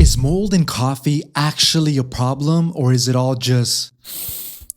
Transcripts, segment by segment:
Is mold in coffee actually a problem, or is it all just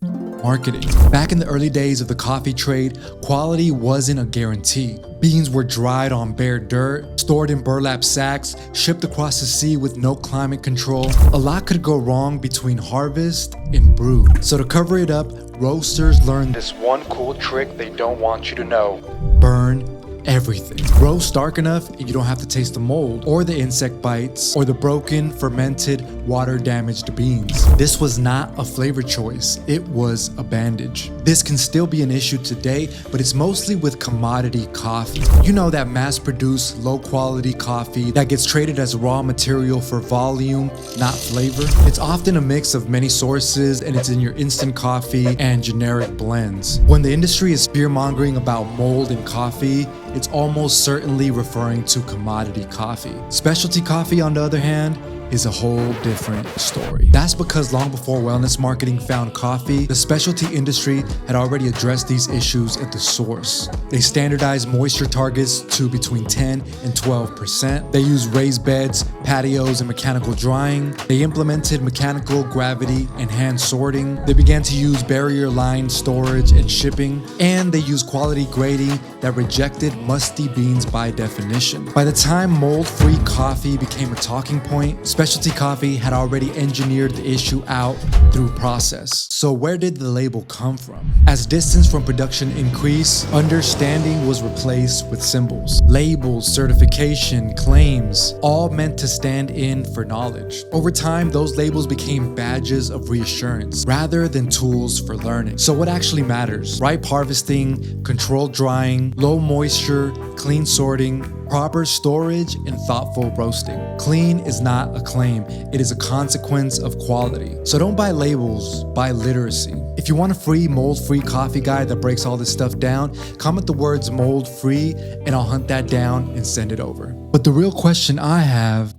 marketing? Back in the early days of the coffee trade, quality wasn't a guarantee. Beans were dried on bare dirt, stored in burlap sacks, shipped across the sea with no climate control. A lot could go wrong between harvest and brew. So to cover it up, roasters learned this one cool trick they don't want you to know: burn everything. Roast dark enough and you don't have to taste the mold or the insect bites or the broken, fermented, water-damaged beans. This was not a flavor choice, it was a bandage. This can still be an issue today, but it's mostly with commodity coffee. You know, that mass-produced, low-quality coffee that gets traded as raw material for volume, not flavor. It's often a mix of many sources, and it's in your instant coffee and generic blends. When the industry is fear-mongering about mold in coffee, it's almost certainly referring to commodity coffee. Specialty coffee, on the other hand, is a whole different story. That's because long before wellness marketing found coffee, the specialty industry had already addressed these issues at the source. They standardized moisture targets to between 10 and 12%. They used raised beds, patios, and mechanical drying. They implemented mechanical gravity and hand sorting. They began to use barrier-lined storage and shipping. And they used quality grading that rejected musty beans by definition. By the time mold-free coffee became a talking point, specialty coffee had already engineered the issue out through process. So where did the label come from? As distance from production increased, understanding was replaced with symbols. Labels, certification, claims, all meant to stand in for knowledge. Over time, those labels became badges of reassurance rather than tools for learning. So what actually matters? Ripe harvesting, controlled drying, low moisture, clean sorting, proper storage, and thoughtful roasting. Clean is not a claim, it is a consequence of quality. So don't buy labels, buy literacy. If you want a free mold-free coffee guide that breaks all this stuff down, comment the words mold-free and I'll hunt that down and send it over. But the real question I have